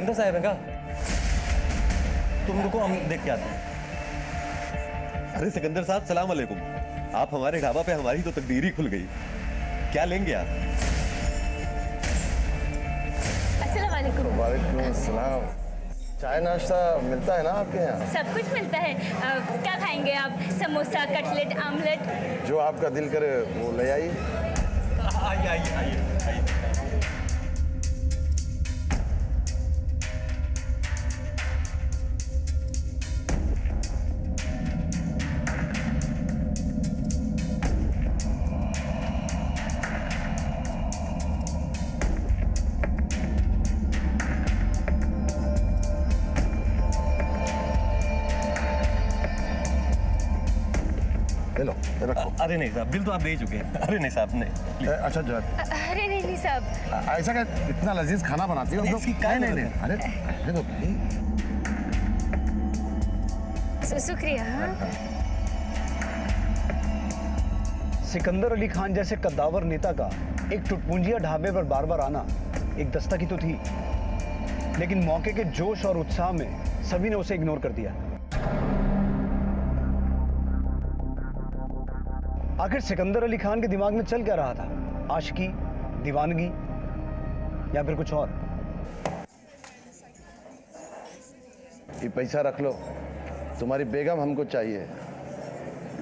सिकंदर साहब हैं क्या? तुम रुको, हम देख के आते हैं। अरे सिकंदर साहब, सलाम अलैकुम। आप हमारे ढाबा पे, हमारी तो तकदीर ही खुल गई। क्या लेंगे आप? अस्सलाम वालेकुम। वालेकुम अस्सलाम। चाय नाश्ता मिलता है ना आपके यहाँ? सब कुछ मिलता है। क्या खाएंगे आप? Samosa, cutlet, omelette? जो आपका दिल करे वो ले आइए। आइए आइए आइए आइए। ले लो, ये रखो। अरे नहीं साहब, बिल तो आप दे ही चुके हैं। अरे नहीं साहब, नहीं। अच्छा जो अरे नहीं साहब। ऐसा क्या इतना लजीज खाना बनाती हो? हम लोग इसकी काय नहीं मदद अरे रहने दो भाई। शुक्रिया। हाँ? सिकंदर अली खान जैसे कद्दावर नेता का एक टुटपुंजिया ढाबे पर बार बार आना एक दस्तकी तो थी, लेकिन मौके के जोश और उत्साह में सभी ने उसे इग्नोर कर दिया। आखिर सिकंदर अली खान के दिमाग में चल क्या रहा था? आशिकी, दीवानगी या फिर कुछ और? ये पैसा रख लो, तुम्हारी बेगम हमको चाहिए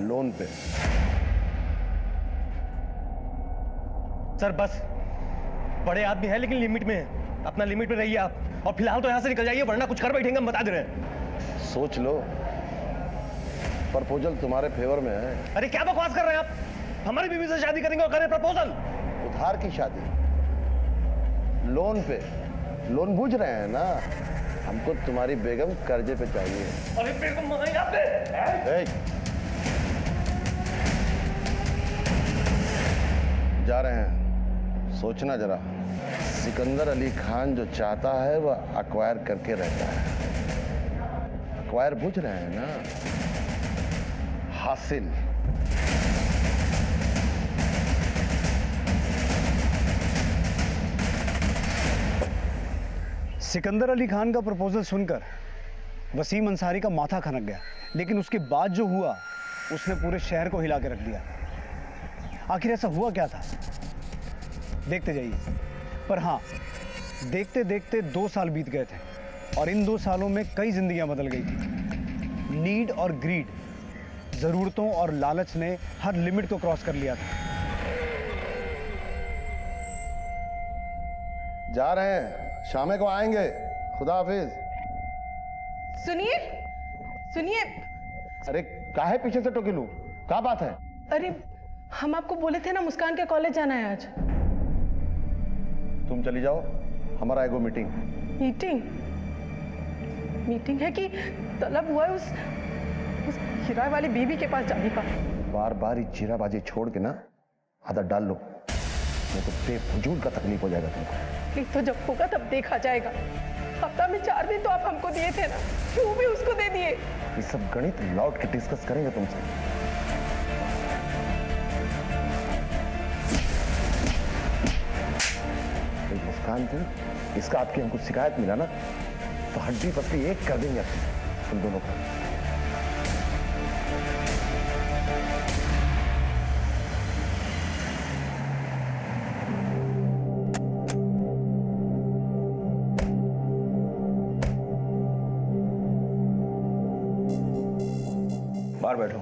लोन पे। सर बस, बड़े आदमी है लेकिन लिमिट में है। अपना लिमिट में रहिए आप, और फिलहाल तो यहाँ से निकल जाइए, वरना कुछ कर बैठेंगे, हम बता दे रहे हैं। सोच लो, प्रपोजल तुम्हारे फेवर में है। अरे क्या बकवास कर रहे हैं आप? हमारी बीवी से शादी करेंगे और करें प्रपोजल? उधार की शादी, लोन पे। लोन बूझ रहे हैं ना, हमको तुम्हारी बेगम कर्जे पे चाहिए। अरे बेगम मंगाई आपने? ए, जा रहे हैं, सोचना जरा। सिकंदर अली खान जो चाहता है वह अक्वायर करके रहता है। अक्वायर बूझ रहे हैं ना, हासिल। सिकंदर अली खान का प्रपोजल सुनकर वसीम अंसारी का माथा खनक गया, लेकिन उसके बाद जो हुआ उसने पूरे शहर को हिला के रख दिया। आखिर ऐसा हुआ क्या था? देखते जाइए। पर हाँ, देखते देखते 2 साल बीत गए थे और इन 2 सालों में कई जिंदगियां बदल गई थी। नीड और ग्रीड, जरूरतों और लालच ने हर लिमिट को क्रॉस कर लिया था। जा रहे हैं, शाम को आएंगे। खुदा हाफिज। सुनिए सुनिए। अरे काहे पीछे से टोकी लूं? क्या बात है? अरे हम आपको बोले थे ना, मुस्कान के कॉलेज जाना है आज। तुम चली जाओ, हमारा एगो मीटिंग। मीटिंग? मीटिंग है कि तलब हुआ है उस किराए वाली बीवी के पास जाने का। बार बार ये चीराबाजी छोड़ के ना आदत डाल लो, नहीं तो बेफजूल का तकलीफ हो जाएगा तुमको। नहीं तो जब होगा तब देखा जाएगा। हफ्ता में 4 दिन तो आप हमको दिए थे ना, क्यों भी उसको दे दिए? ये सब गणित लौट के डिस्कस करेंगे तुमसे। मुस्कान थी, इसका आपकी हमको शिकायत मिला ना, तो हड्डी पसली एक कर देंगे अपनी तुम दोनों को। बाहर बैठो।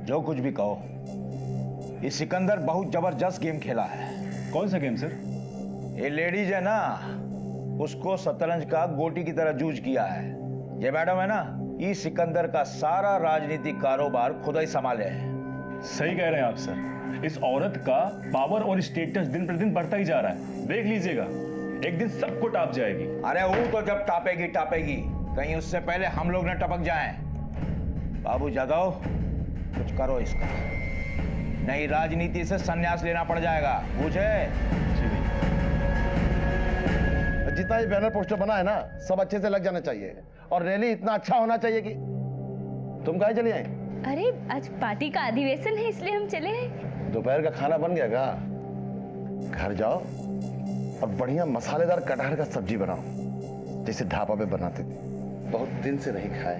जो कुछ भी कहो, ये सिकंदर बहुत जबरदस्त गेम खेला है। कौन सा गेम सर? ये लेडीज है ना, उसको शतरंज का गोटी की तरह जूझ किया है। ये मैडम है ना, ये सिकंदर का सारा राजनीतिक कारोबार खुद ही संभाले है। सही कह रहे हैं आप सर। इस औरत का पावर और स्टेटस दिन प्रतिदिन बढ़ता ही जा रहा है। देख लीजिएगा, एक दिन सबको टाप जाएगी। अरे वो तो जब टापेगी टापेगी, कहीं उससे पहले हम लोग न टपक जाएं। बाबू जादव, कुछ करो इसका, नहीं राजनीति से संन्यास लेना पड़ जाएगा, बुझे? जितना ये बैनर पोस्टर बना है ना, सब अच्छे से लग जाना चाहिए, और रैली इतना अच्छा होना चाहिए कि तुम कहाँ चली आई? अरे आज पार्टी का अधिवेशन है, इसलिए हम चले हैं। दोपहर का खाना बन गया क्या? घर जाओ और बढ़िया मसालेदार कटहल का सब्जी बनाओ, जैसे ढाबा पे बनाते थे। बहुत दिन से नहीं खाए।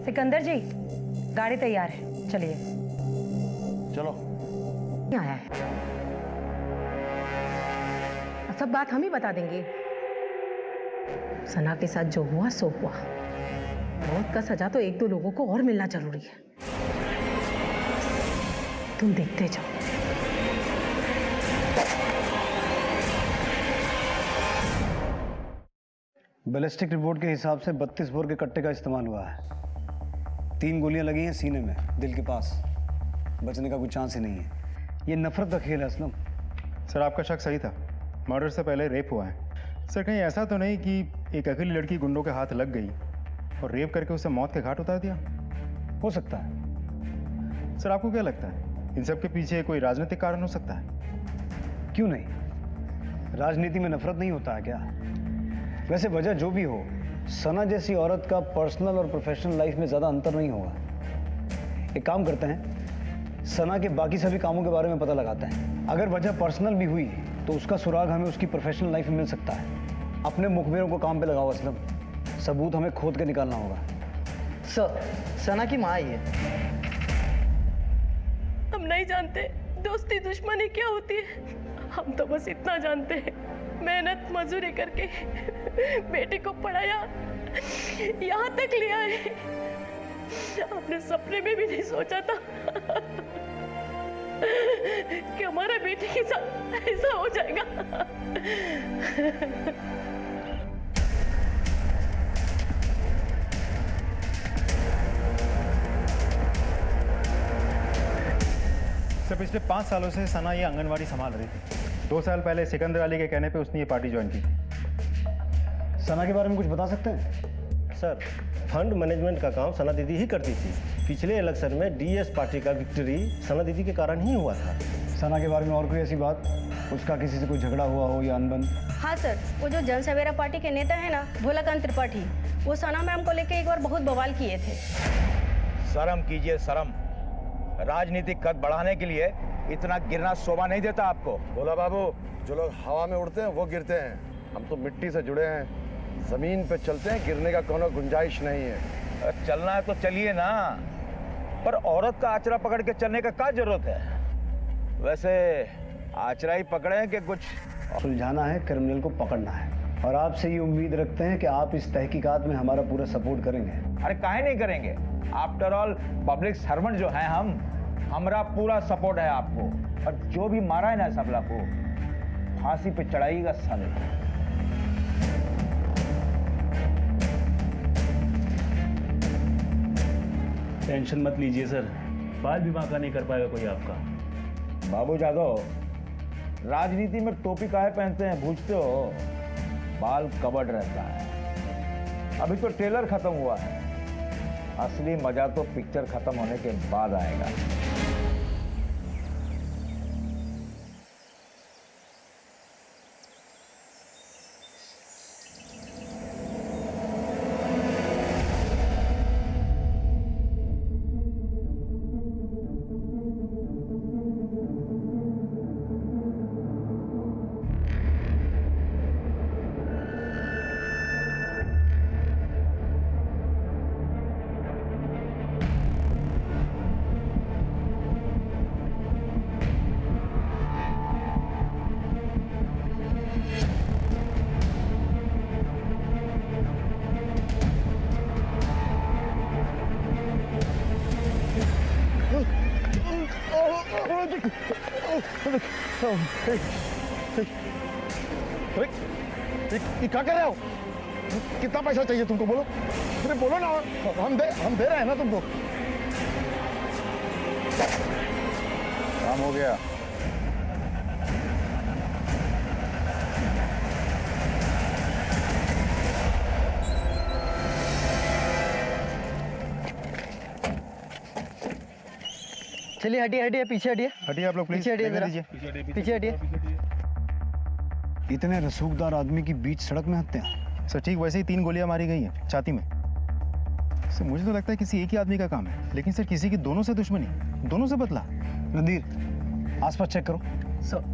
सिकंदर जी, गाड़ी तैयार है, चलिए। चलो। आया है, सब बात हम ही बता देंगे। सना के साथ जो हुआ सो हुआ। मौत का सजा तो एक दो लोगों को और मिलना जरूरी है। तुम देखते जाओ। बैलिस्टिक रिपोर्ट के हिसाब से 32 बोर के कट्टे का इस्तेमाल हुआ है। 3 गोलियां लगी हैं सीने में, दिल के पास। बचने का कोई चांस ही नहीं है। ये नफरत का खेल है असलम। सर आपका शक सही था, मर्डर से पहले रेप हुआ है। सर कहीं ऐसा तो नहीं कि एक अकेली लड़की गुंडों के हाथ लग गई और रेप करके उसे मौत के घाट उतार दिया? हो सकता है। सर आपको क्या लगता है इन सब के पीछे कोई राजनीतिक कारण हो सकता है? क्यों नहीं, राजनीति में नफरत नहीं होता है क्या? वैसे वजह जो भी हो, सना जैसी औरत का पर्सनल और प्रोफेशनल लाइफ में ज्यादा अंतर नहीं होगा। एक काम करते हैं, सना के बाकी सभी कामों के बारे में पता लगाते हैं। अगर वजह पर्सनल भी हुई तो उसका सुराग हमें उसकी प्रोफेशनल लाइफ में मिल सकता है। अपने मुखबिरों को काम पे लगाओ असलम, सबूत हमें खोद के निकालना होगा। सर, सना की माँ आई है। हम नहीं जानते दोस्ती दुश्मनी क्या होती है। हम तो बस इतना जानते हैं, मेहनत मजदूरी करके बेटी को पढ़ाया, यहाँ तक लिया है। आपने सपने में भी नहीं सोचा था कि हमारा बेटी के साथ ऐसा हो जाएगा। सर पिछले 5 सालों से सना ये आंगनवाड़ी संभाल रही थी। 2 साल पहले सिकंदर अली के कहने पे उसने ये पार्टी ज्वाइन की। सना के बारे में कुछ बता सकते हैं? सर फंड मैनेजमेंट का काम सना दीदी ही करती थी। पिछले इलेक्शन में डीएस पार्टी का विक्ट्री सना दीदी के कारण ही हुआ था। सना के बारे में और कोई ऐसी बात, उसका किसी से कोई झगड़ा हुआ हो या अनबन? हाँ सर, वो जो जन सवेरा पार्टी के नेता है ना, भोलाकांत त्रिपाठी, वो सना मैम को लेके एक बार बहुत बवाल किए थे। शर्म कीजिए, शर्म। राजनीतिक कद बढ़ाने के लिए इतना गिरना शोभा नहीं देता आपको। बोला बाबू, जो लोग हवा में उड़ते हैं वो गिरते हैं। हम तो मिट्टी से जुड़े हैं, जमीन पे चलते हैं, गिरने का कोनो गुंजाइश नहीं है। चलना है तो चलिए ना, पर औरत का आचरा पकड़ के चलने का क्या जरूरत है? वैसे आचरा ही पकड़े कि कुछ सुलझाना है, क्रिमिनल को पकड़ना है। और आपसे ये उम्मीद रखते हैं कि आप इस तहकीकात में हमारा पूरा सपोर्ट करेंगे। अरे काहे नहीं करेंगे? आफ्टर ऑल पब्लिक सर्वेंट जो है हम, हमारा पूरा सपोर्ट है आपको। और जो भी मारा है ना सबला को, फांसी पे चढ़ाइएगा साले। टेंशन मत लीजिए सर, बाल विवाह का नहीं कर पाएगा कोई आपका। बाबू जादव, राजनीति में टोपी काहे पहनते हैं पूछते हो? बाल कवर्ड रहता है। अभी तो ट्रेलर खत्म हुआ है, असली मजा तो पिक्चर खत्म होने के बाद आएगा। क्या कर रहे हो? कितना पैसा चाहिए तुमको? बोलो, अरे बोलो ना, हम दे रहे हैं ना तुमको। काम हो गया। चलिए हटिए हटिए, पीछे हटिए। हटिए आप लोग प्लीज, पीछे हटिए जरा। पीछे हटिए। इतने रसूखदार आदमी की बीच सड़क में हत्या। सर ठीक वैसे ही 3 गोलियां मारी गई हैं छाती में। सर मुझे तो लगता है किसी एक ही आदमी का काम है, लेकिन सर किसी की दोनों से दुश्मनी, दोनों से बदला। नदीर, आसपास चेक करो। सर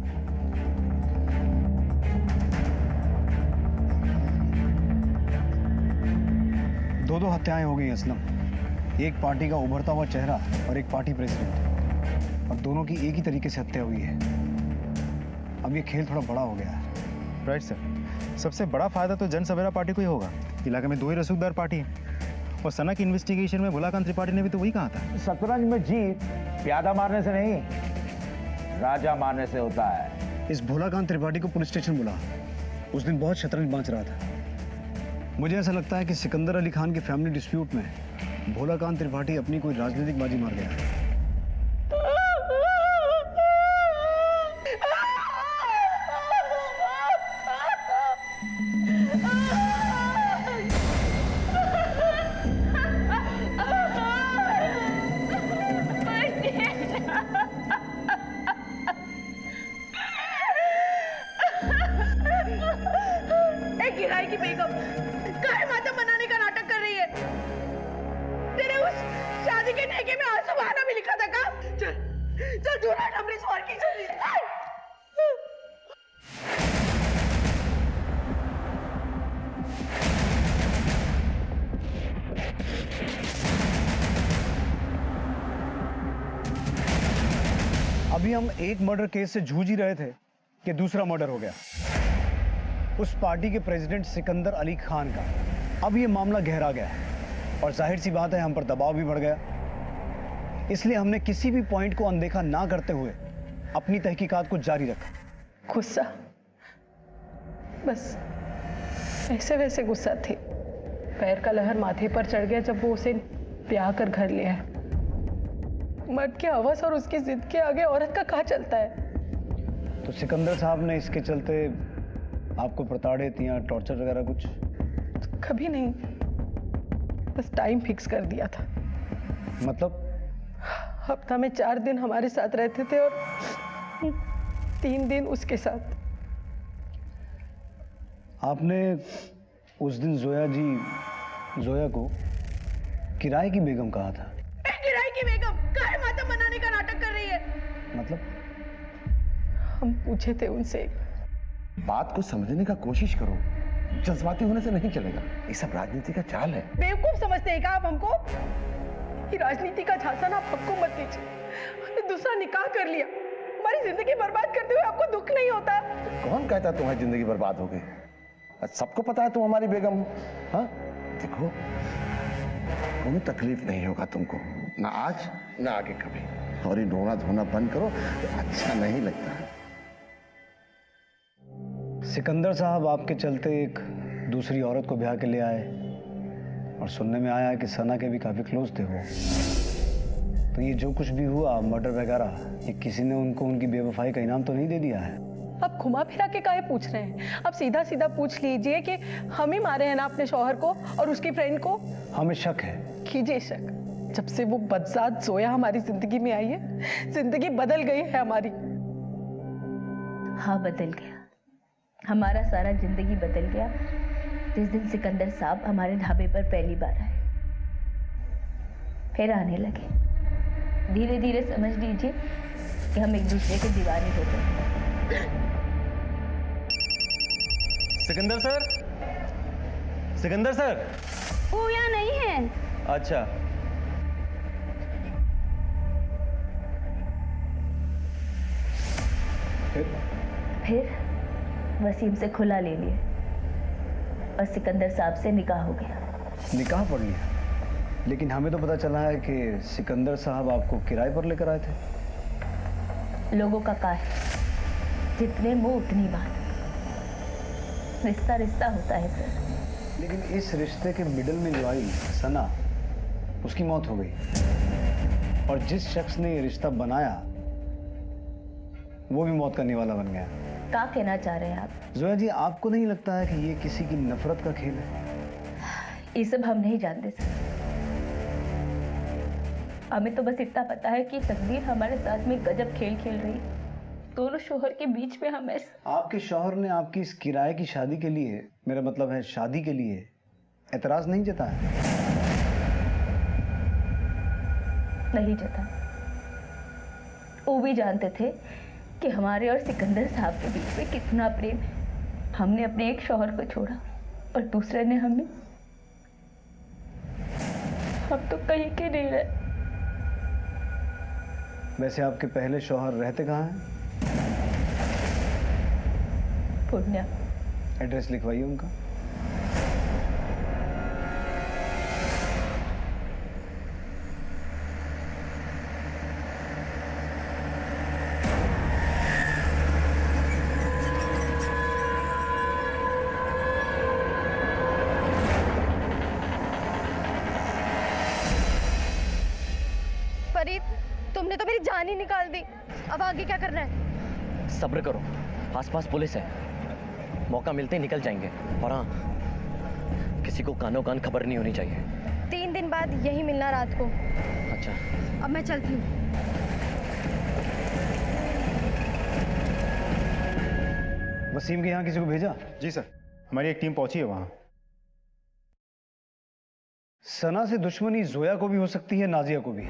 दो हत्याएं हो गई असलम। एक पार्टी का उभरता हुआ चेहरा और एक पार्टी प्रेसिडेंट, और दोनों की एक ही तरीके से हत्या हुई है। अब ये खेल थोड़ा बड़ा हो गया है। Right sir. सबसे बड़ा फायदा तो जन सवेरा पार्टी को ही होगा। इलाके में 2 ही रसूखदार पार्टी है, और सना की इन्वेस्टिगेशन में भोलाकांत त्रिपाठी ने भी तो वही कहा था। शतरंज में जीत प्यादा मारने से नहीं, राजा मारने से होता है। इस भोलाकांत त्रिपाठी को पुलिस स्टेशन बुला। उस दिन बहुत शतरंज बांच रहा था। मुझे ऐसा लगता है कि सिकंदर अली खान के फैमिली डिस्प्यूट में भोलाकांत त्रिपाठी अपनी कोई राजनीतिक बाजी मार गया है। किराए की बेगम काहे मातम मनाने का नाटक कर रही है? तेरे उस शादी के ठेके में आंसू बहाना भी लिखा था का? चल चल दूरा हमरे सवार की जल्दी। अभी हम एक मर्डर केस से जूझ ही रहे थे कि दूसरा मर्डर हो गया, उस पार्टी के प्रेसिडेंट सिकंदर अली खान का। अब ये मामला गहरा गया है और जाहिर सी बात है हम पर दबाव भी बढ़ गया। इसलिए हमने किसी भी पॉइंट को अनदेखा ना करते हुए अपनी तहकीकात को जारी रखा। गुस्सा, बस ऐसे वैसे गुस्सा थी। पैर का लहर माथे पर चढ़ गया जब वो उसे ब्याह कर घर ले आया। मर्द की हवस और उसकी जिद के आगे औरत का कहाँ चलता है? तो सिकंदर साहब ने इसके चलते आपको प्रताड़ित या टॉर्चर वगैरह कुछ? कभी नहीं, बस टाइम फिक्स कर दिया था। मतलब? हफ्ता में 4 दिन हमारे साथ रहते थे और 3 दिन उसके साथ। आपने उस दिन जोया को किराए की बेगम कहा था। किराए की बेगम काहे मातम मनाने का नाटक कर रही है? मतलब? हम पूछे थे उनसे। बात को समझने का कोशिश करो, जज्बाती होने से नहीं चलेगा। ये सब राजनीति का चाल है। बेवकूफ समझते हैं क्या आप हमको? ये राजनीति का झांसा ना आपको मत दीजिए। हमने दूसरा निकाह कर लिया, हमारी जिंदगी बर्बाद करते हुए आपको दुख नहीं होता? कौन कहता तुम्हारी जिंदगी बर्बाद हो गई? सबको पता है तुम हमारी बेगम। हाँ देखो, कोई तकलीफ नहीं होगा तुमको, ना आज ना आगे कभी। और ये रोना धोना बंद करो, तो अच्छा नहीं लगता है। सिकंदर साहब आपके चलते एक दूसरी औरत को ब्याह के ले आए, और सुनने में आया कि सना के भी काफी क्लोज थे वो। तो ये जो कुछ भी हुआ, मर्डर वगैरह, ये किसी ने उनको उनकी बेवफाई का इनाम तो नहीं दे दिया है? आप घुमा फिरा के काहे पूछ रहे हैं? आप सीधा सीधा पूछ लीजिए कि हम ही मारे हैं ना अपने शौहर को और उसकी फ्रेंड को। हमें शक है। कीजिए शक। जब से वो बदजात जोया हमारी जिंदगी में आई है, जिंदगी बदल गई है हमारी। हाँ बदल गया, हमारा सारा जिंदगी बदल गया जिस दिन सिकंदर साहब हमारे ढाबे पर पहली बार आए। फिर आने लगे। धीरे धीरे समझ लीजिए कि हम एक दूसरे के दीवाने हो गए। Sikandar sir, Sikandar sir. वो यहाँ नहीं है। अच्छा, फिर वसीम से खुला ले लिए और सिकंदर साहब से निकाह हो गया। निकाह पढ़ लिया? लेकिन हमें तो पता चला है कि सिकंदर साहब आपको किराए पर लेकर आए थे। लोगों का क्या है, जितने मुंह उतनी बात। रिश्ता रिश्ता होता है सर। लेकिन इस रिश्ते के मिडल में जो आई सना, उसकी मौत हो गई, और जिस शख्स ने ये रिश्ता बनाया वो भी मौत का निवाला बन गया। क्या कहना चाह रहे हैं आप? जोया जी, आपको नहीं लगता है कि ये किसी की नफरत का खेल है? ये सब हम नहीं जानते सर। हमें तो बस इतना पता है कि तकदीर हमारे साथ में गजब खेल खेल रही। दोनों शौहर के बीच में हमें। आपके शौहर ने आपकी इस किराए की शादी के लिए, मेरा मतलब है शादी के लिए, एतराज नहीं जताया? नहीं जता। वो भी जानते थे कि हमारे और सिकंदर साहब के बीच में कितना प्रेम है। हमने अपने एक शौहर को छोड़ा और दूसरे ने हमें। हम तो कहीं के नहीं रहे। वैसे आपके पहले शौहर रहते कहाँ हैं? पुण्या। एड्रेस लिखवाइए उनका। फरीद, तुमने तो मेरी जान ही निकाल दी। अब आगे क्या करना है? सब्र करो, आसपास पुलिस है, मौका मिलते ही निकल जाएंगे। और हाँ, किसी को कानो कान खबर नहीं होनी चाहिए। 3 दिन बाद यही मिलना रात को। अच्छा, अब मैं चलती हूँ। वसीम के यहाँ किसी को भेजा? जी सर, हमारी एक टीम पहुंची है वहाँ। सना से दुश्मनी जोया को भी हो सकती है, नाजिया को भी,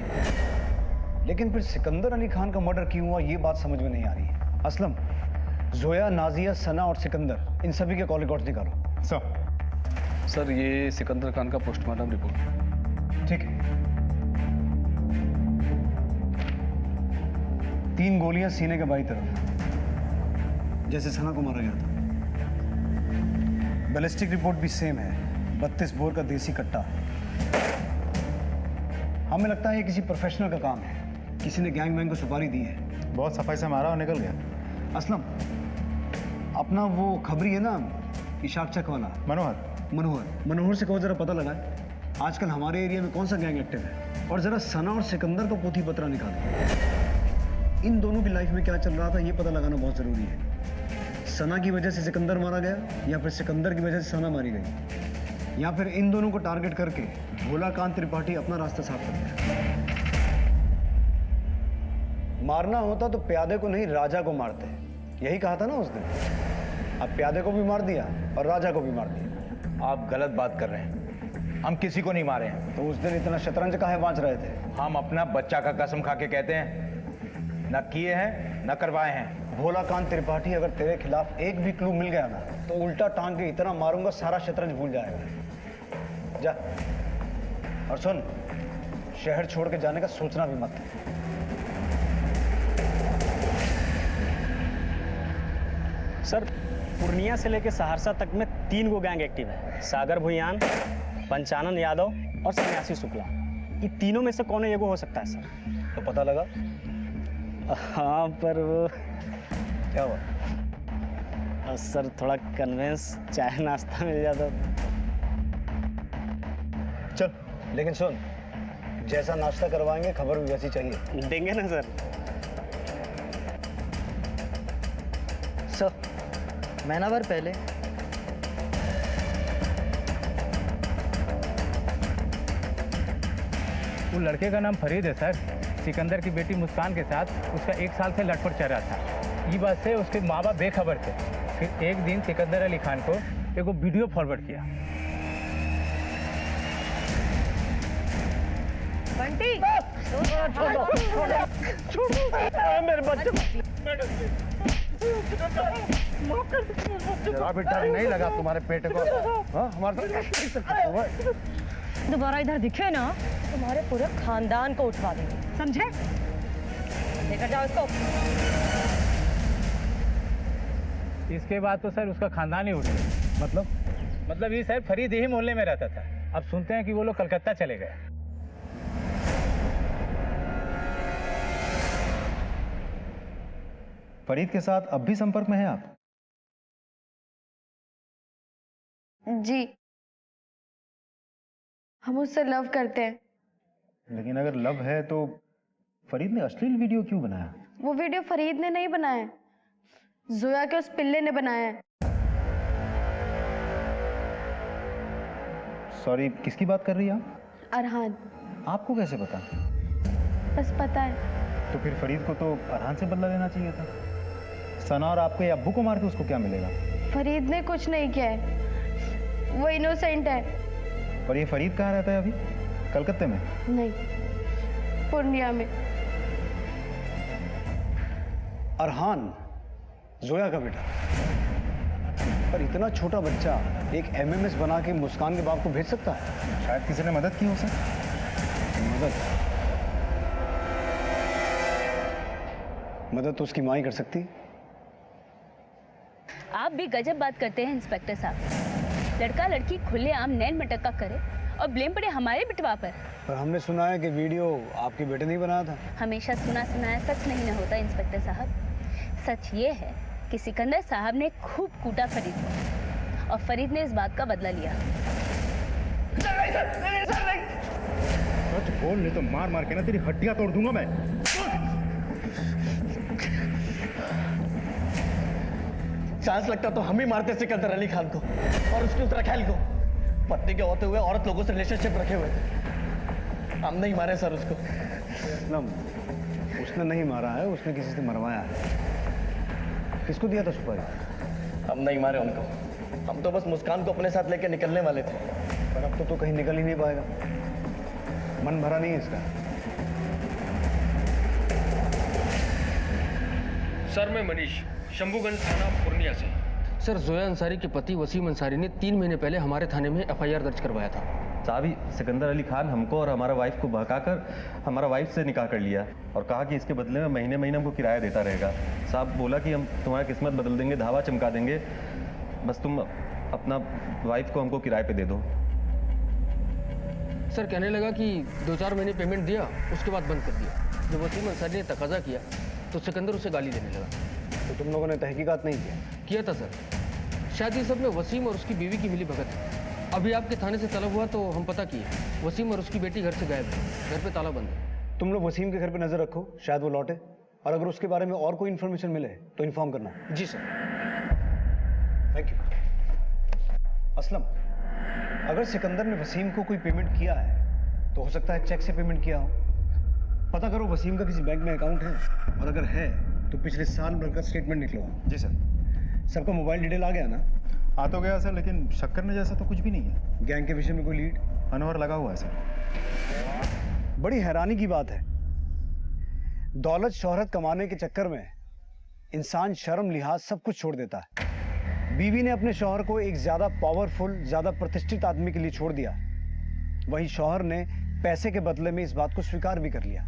लेकिन फिर सिकंदर अली खान का मर्डर क्यों हुआ ये बात समझ में नहीं आ रही है। असलम, जोया, नाजिया, सना और सिकंदर, इन सभी के कॉल रिकॉर्ड्स निकालो। सर ये सिकंदर खान का पोस्टमार्टम रिपोर्ट। ठीक है। 3 गोलियां सीने के बाईं तरफ, जैसे सना को मारा गया था। बैलिस्टिक रिपोर्ट भी सेम है, 32 बोर का देसी कट्टा। हमें लगता है ये किसी प्रोफेशनल का काम है, किसी ने गैंग वैंग को सुपारी दी है। बहुत सफाई से मारा और निकल गया। असलम, अपना वो खबरी है ना, इशाक चक वाला, मनोहर से कहो जरा पता लगाए आजकल हमारे एरिया में कौन सा गैंग एक्टिव है, और जरा सना और सिकंदर का पोथी पत्रा निकालो। इन दोनों की लाइफ में क्या चल रहा था ये पता लगाना बहुत जरूरी है। सना की वजह से सिकंदर मारा गया, या फिर सिकंदर की वजह से सना मारी गई, या फिर इन दोनों को टारगेट करके भोलाकांत त्रिपाठी अपना रास्ता साफ कर दिया। मारना होता तो प्यादे को नहीं, राजा को मारते, यही कहा था ना उस दिन। अब प्यादे को भी मार दिया और राजा को भी मार दिया। आप गलत बात कर रहे हैं, हम किसी को नहीं मारे हैं। तो उस दिन इतना शतरंज काहे बांच रहे थे? हम अपना बच्चा का कसम खा के कहते हैं, न किए हैं न करवाए हैं। भोलाकांत त्रिपाठी, अगर तेरे खिलाफ एक भी क्लू मिल गया ना तो उल्टा टांग के इतना मारूंगा सारा शतरंज भूल जाएगा। जा, और सुन, शहर छोड़ के जाने का सोचना भी मत। सर पूर्णिया से लेकर सहरसा तक में 3 गो गैंग एक्टिव है। सागर भुयान, पंचानन यादव और सन्यासी शुक्ला। ये तीनों में से कौन एगो हो सकता है सर? तो पता लगा? हाँ, पर वो क्या हुआ? सर थोड़ा कन्वेंस, चाय नाश्ता मिल जाता। चल, लेकिन सुन, जैसा नाश्ता करवाएंगे खबर भी वैसी चाहिए। देंगे ना सर। सर, महीना भर पहले वो लड़के का नाम फरीद है सर। सिकंदर की बेटी मुस्कान के साथ उसका 1 साल से लटपट चल रहा था। ये बात से उसके माँ बाप बेखबर थे। फिर एक दिन सिकंदर अली खान को एक वीडियो फॉरवर्ड किया। बंटी, मेरे बच्चे, जरा भी डर नहीं लगा तुम्हारे पेट को? हाँ, हमारे दोबारा इधर दिखे ना तुम्हारे पूरे खानदान को उठवा देंगे, समझे? लेकर जाओ इसको। इसके बाद तो सर उसका खानदान ही उठ गया। मतलब ये सर फरीद यही मोहल्ले में रहता था। अब सुनते हैं कि वो लोग कलकत्ता चले गए। फरीद के साथ अब भी संपर्क में हैं आप? जी, हम उससे लव करते हैं। लेकिन अगर लव है तो फरीद ने अश्लील वीडियो क्यों बनाया? वो वीडियो फरीद ने नहीं बनाया है, जोया के उस पिल्ले ने बनाया है। सॉरी, किसकी बात कर रही हैं आप? अरहान। आपको कैसे पता? बस पता है। तो फिर फरीद को तो अरहान से बदला लेना चाहिए था। सना और आपके अब्बू को मार के उसको क्या मिलेगा? फरीद ने कुछ नहीं किया है, वो इनोसेंट है। और ये फरीद कहाँ रहता है अभी? कलकत्ते में? नहीं, पूर्णिया में। अरहान, जोया का बेटा। पर इतना छोटा बच्चा एक एमएमएस बना के मुस्कान के बाप को भेज सकता है? शायद किसी ने मदद की हो सर। मदद तो उसकी माँ ही कर सकती। आप भी गजब बात करते हैं इंस्पेक्टर साहब। लड़का लड़की खुलेआम नैन मटक्का करे और ब्लेम पड़े हमारे बिटवा पर। पर हमने सुना है कि वीडियो आपके बेटे ने ही बनाया था। हमेशा सुना सुनाया सच नहीं ना होता इंस्पेक्टर साहब। सच ये है कि सिकंदर साहब ने खूब कूटा फरीद को और फरीद ने इस बात का बदला लिया। सच बोल, नहीं तो मार मार के ना तेरी हड्डियां तोड़ दूंगा मैं। चांस लगता तो हम ही मारते सिकंदर अली खान को और उसके उत्तराखैल को। पत्नी के होते हुए औरत लोगों से रिलेशनशिप रखे हुए थे। हम नहीं मारे सर उसको। उसने नहीं मारा है, उसने किसी से मरवाया है। किसको दिया था सुपारी? हम नहीं मारे उनको, हम तो बस मुस्कान को अपने साथ लेके निकलने वाले थे। पर अब तो कहीं निकल ही नहीं पाएगा, मन भरा नहीं है इसका। सर मैं मनीष, शंभूगंज थाना पूर्णिया से। सर जोया अंसारी के पति वसीम अंसारी ने 3 महीने पहले हमारे थाने में एफआईआर दर्ज करवाया था। साहब ही सिकंदर अली खान हमको और हमारा वाइफ को बहकाकर हमारा वाइफ से निकाह कर लिया और कहा कि इसके बदले में महीने महीने हमको किराया देता रहेगा। साहब बोला कि हम तुम्हारी किस्मत बदल देंगे, धावा चमका देंगे, बस तुम अपना वाइफ को हमको किराए पे दे दो। सर कहने लगा कि 2-4 महीने पेमेंट दिया, उसके बाद बंद कर दिया। जब वसीम अंसारी ने तकाजा किया तो सिकंदर उसे गाली देने लगा। तो तुम लोगों ने तहकीकात नहीं किया था सर। शायद ये सब में वसीम और उसकी बीवी की मिली भगत है। अभी आपके थाने से तलब हुआ तो हम पता किए, वसीम और उसकी बेटी घर से गायब है, घर पे ताला बंद है। तुम लोग वसीम के घर पे नजर रखो, शायद वो लौटे, और अगर उसके बारे में और कोई इन्फॉर्मेशन मिले तो इन्फॉर्म करना। जी सर। Thank you. असलम, अगर सिकंदर ने वसीम को कोई पेमेंट किया है तो हो सकता है चेक से पेमेंट किया हो। पता करो वसीम का किसी बैंक में अकाउंट है, और अगर है तो पिछले साल भर का स्टेटमेंट निकलवाओ। जी सर। सबका मोबाइल डिटेल आ गया ना? आ तो गया सर, लेकिन शक करने जैसा तो कुछ भी नहीं है। गैंग के विषय में कोई लीड? अनवर लगा हुआ है सर। बड़ी हैरानी की बात है, दौलत शोहरत कमाने के चक्कर में इंसान शर्म लिहाज सब कुछ छोड़ देता है। बीवी ने अपने शौहर को एक ज्यादा पावरफुल, ज्यादा प्रतिष्ठित आदमी के लिए छोड़ दिया, वहीं शौहर ने पैसे के बदले में इस बात को स्वीकार भी कर लिया।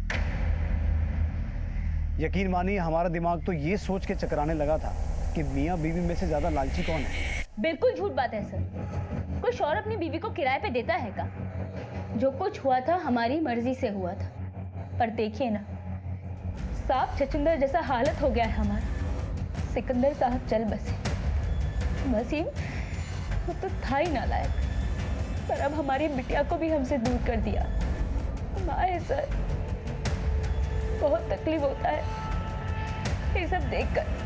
यकीन मानिए हमारा दिमाग तो ये सोच के चकराने लगा था कि मियां बीवी में से ज्यादा लालची कौन है। बिल्कुल झूठ बात है सर। कोई शौहर अपनी बीवी को किराए पे देता है का? जो कुछ हुआ था हमारी मर्जी से हुआ था, पर देखिए ना, साफ छचुंदर जैसा हालत हो गया है हमारा। सिकंदर साहब चल बसे, वसीम वो तो था ही नालायक, पर अब हमारी बिटिया को भी हमसे दूर कर दिया। माए सर, बहुत तकलीफ होता है ये सब देखकर।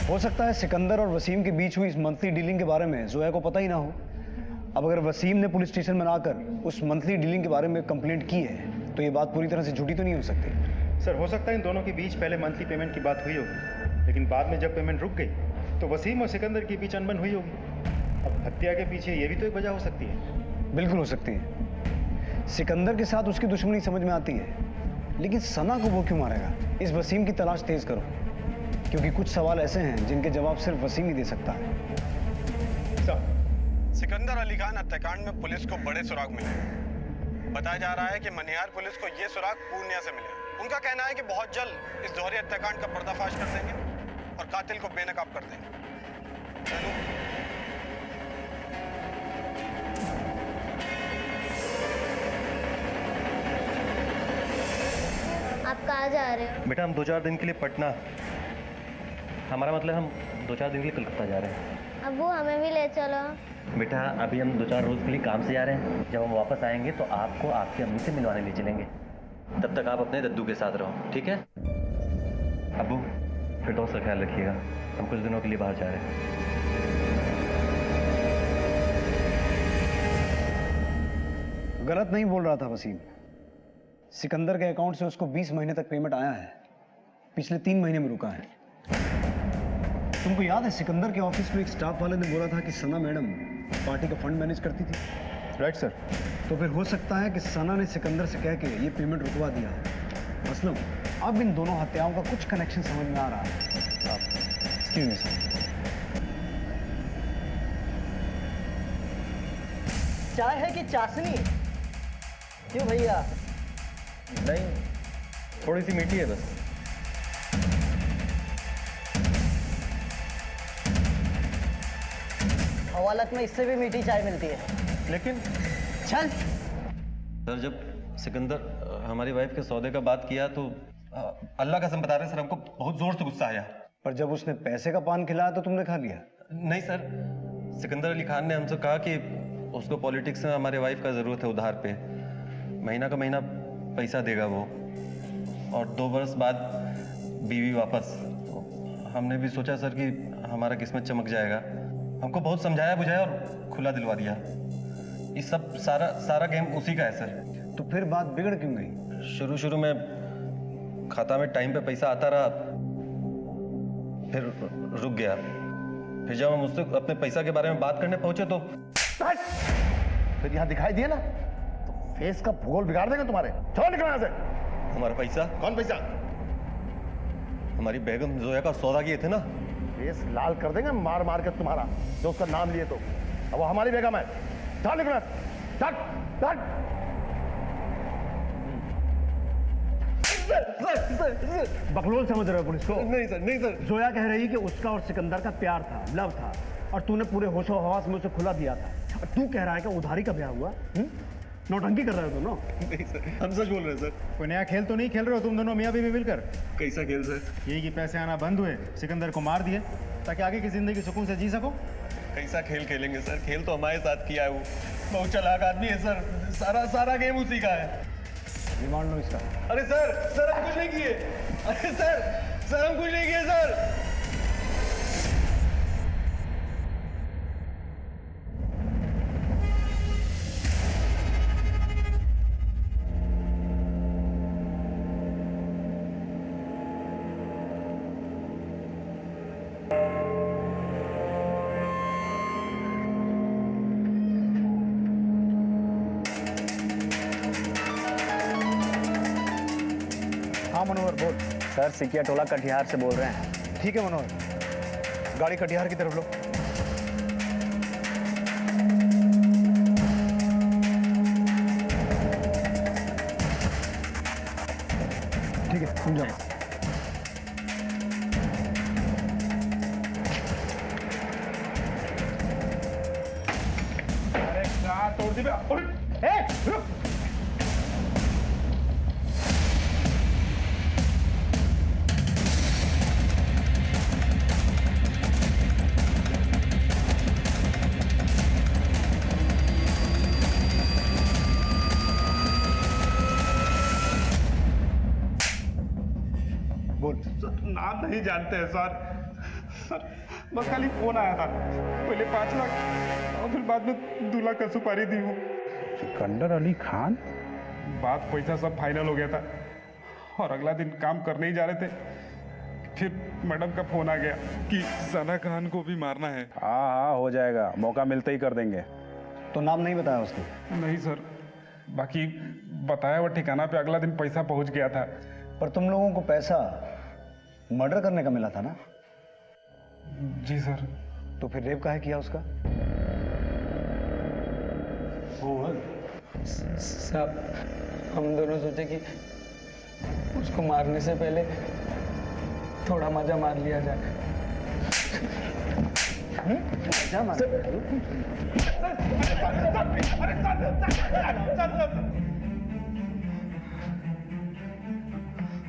हो सकता है सिकंदर और वसीम के बीच हुई इस मंथली डीलिंग के बारे में जोया को पता ही ना हो। अब अगर वसीम ने पुलिस स्टेशन में आकर उस मंथली डीलिंग के बारे में कंप्लेंट की है तो ये बात पूरी तरह से झूठी तो नहीं हो सकती। सर हो सकता है इन दोनों के बीच पहले मंथली पेमेंट की बात हुई होगी, लेकिन बाद में जब पेमेंट रुक गई तो वसीम और सिकंदर के बीच अनबन हुई होगी। अब हत्या के पीछे ये भी तो एक वजह हो सकती है। बिल्कुल हो सकती है। सिकंदर के साथ उसकी दुश्मनी समझ में आती है, लेकिन सना को वो क्यों मारेगा? इस वसीम की तलाश तेज करो, क्योंकि कुछ सवाल ऐसे हैं जिनके जवाब सिर्फ वसीम ही दे सकता है। सिकंदर अली खान हत्याकांड में पुलिस को बड़े सुराग मिले। बताया जा रहा है कि मनिहार पुलिस को ये सुराग पूर्णिया से मिले। उनका कहना है कि बहुत जल्द इस दोहरे हत्याकांड का पर्दाफाश कर देंगे और कातिल को बेनकाब कर देंगे। आप कहाँ जा रहे हो? बेटा हम 2-4 दिन के लिए पटना, हमारा मतलब हम 2-4 दिन के लिए कलकत्ता जा रहे हैं। अब्बू हमें भी ले चलो। बेटा अभी हम 2-4 रोज के लिए काम से जा रहे हैं, जब हम वापस आएंगे तो आपको आपकी अम्मी से मिलवाने ले चलेंगे। तब तक आप अपने दद्दू के साथ रहो, ठीक है? अब्बू फिर दोस्त का ख्याल रखिएगा, हम कुछ दिनों के लिए बाहर जा रहे हैं। गलत नहीं बोल रहा था वसीम। सिकंदर के अकाउंट से उसको 20 महीने तक पेमेंट आया है, पिछले 3 महीने में रुका है। तुमको याद है सिकंदर के ऑफिस में एक स्टाफ वाले ने बोला था कि सना मैडम पार्टी का फंड मैनेज करती थी? Right sir. तो फिर हो सकता है कि सना ने सिकंदर से कह के ये पेमेंट रुकवा दिया। असलम, अब इन दोनों हत्याओं का कुछ कनेक्शन समझ में आ रहा है। Excuse me sir. चाय है कि चाशनी? क्यों भैया? नहीं, थोड़ी सी मीठी है बस। हवालत में इससे भी मीठी चाय मिलती है। लेकिन चल। सर, जब सिकंदर हमारी वाइफ के सौदे का बात किया तो अल्लाह कसम बता रहे सर, हमको बहुत जोर से गुस्सा आया। पर जब उसने पैसे का पान खिलाया तो तुमने खा लिया? नहीं सर, सिकंदर अली खान ने हमसे कहा कि उसको पॉलिटिक्स में हमारे वाइफ का ज़रूरत है उधार पे, महीना का महीना पैसा देगा वो, और 2 बरस बाद बीवी वापस। हमने भी सोचा सर कि हमारा किस्मत चमक जाएगा। हमको बहुत समझाया बुझाया और खुला दिलवा दिया। ये सब सारा गेम उसी का है सर। तो फिर बात बिगड़ क्यों गई? शुरू में खाता में टाइम पे पैसा आता रहा, फिर रुक गया। फिर जब हम उससे अपने पैसा के बारे में बात करने पहुंचे तो फिर यहाँ दिखाई दिए ना तो फेस का भूगोल बिगाड़ देंगे तुम्हारे। चलो निकलो यहाँ से। हमारा पैसा? कौन पैसा? हमारी बेगम जोया का सौदा किए थे ना। फेस लाल कर देंगे मार मार के तुम्हारा, जो उसका नाम लिए तो। अब वो हमारी बेगम है। चल निकलो। बकलोल समझ रहे हो पुलिस को? नहीं सर, नहीं सर। जोया कह रही कि उसका और सिकंदर का प्यार था, लव था, और तूने पूरे होशो हवास में उसे खुला दिया था। और तू कह रहा है कि उधारी का ब्याह हुआ? नौटंकी कर रहे हो दोनों? नहीं सर, हम सच बोल रहे हैं सर। कोई नया खेल तो नहीं खेल रहे हो तुम दोनों मियाँ बीवी मिलकर? कैसा खेल सर? यही कि पैसे आना बंद हुए, सिकंदर को मार दिए ताकि आगे की जिंदगी सुकून से जी सको। कैसा खेल खेलेंगे सर? खेल तो हमारे साथ किया है वो। बहुत चालाक आदमी है सर। सारा गेम उसी का है। रिमांड लो इसका। अरे सर हम कुछ नहीं किए। अरे सर हम कुछ नहीं किए सर। हाँ मनोहर बोल। सर, सिकिया टोला कटिहार से बोल रहे हैं। ठीक है मनोहर, गाड़ी कटिहार की तरफ लो। ठीक है, तुम जाओ। अरे क्या तोड़ दी बे? रुक। नाम नहीं जानते हैं सर। बस खाली फोन आया था, पहले 5 लाख और फिर बाद में 2 लाख का सुपारी दी हूँ। सिकंदर अली खान? बात पैसा सब फाइनल हो गया था और अगला दिन काम करने ही जा रहे थे, फिर मैडम का फोन आ गया कि सना खान को भी मारना है। हाँ हो जाएगा, मौका मिलते ही कर देंगे। तो नाम नहीं बताया उसने? नहीं सर, बाकी बताया हुआ ठिकाना पे अगला दिन पैसा पहुंच गया था। पर तुम लोगों को पैसा मर्डर करने का मिला था ना? जी सर। तो फिर रेप काहे किया उसका? साहब, हम दोनों सोचे कि उसको मारने से पहले थोड़ा मजा मार लिया जाए। मजा मार?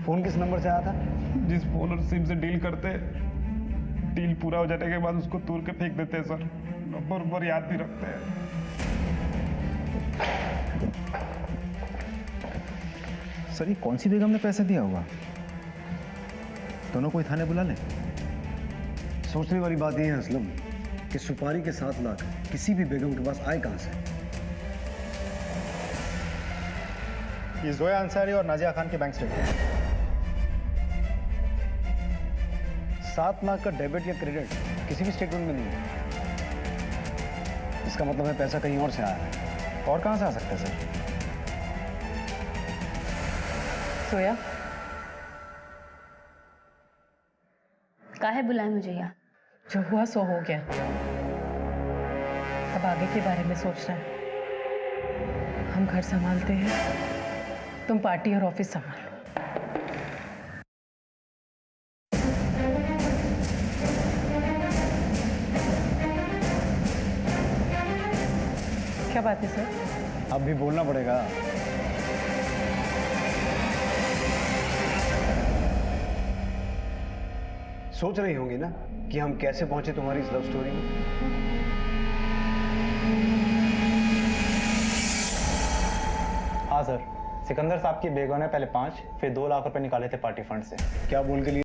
फोन किस नंबर से आया था? जिस फोन और सिम से डील करते, डील पूरा हो जाने के बाद उसको तोड़ के फेंक देते हैं सर। नंबर याद भी रखते हैं। सर, ये कौन सी बेगम ने पैसे दिया हुआ? दोनों को थाने बुला लें। सोचने वाली बात यह है असलम कि सुपारी के 7 लाख किसी भी बेगम के पास आए कहां से? ये जोया अंसारी और नाजिया खान के बैंक स्टेटमेंट। 7 लाख का डेबिट या क्रेडिट किसी भी स्टेटमेंट में नहीं है। इसका मतलब है पैसा कहीं और से आया है। और कहाँ से आ सकते हैं सर? सोया, काहे बुलाए मुझे यहाँ? जो हुआ सो हो गया। अब आगे के बारे में सोचना है। हम घर संभालते हैं, तुम पार्टी और ऑफिस संभालो। क्या बात है सर? अब भी बोलना पड़ेगा। सोच रही होंगी ना कि हम कैसे पहुंचे तुम्हारी इस लव स्टोरी में। हाँ सर, सिकंदर साहब की बेगम ने पहले 5 फिर 2 लाख रुपए निकाले थे पार्टी फंड से। क्या बोल के लिए?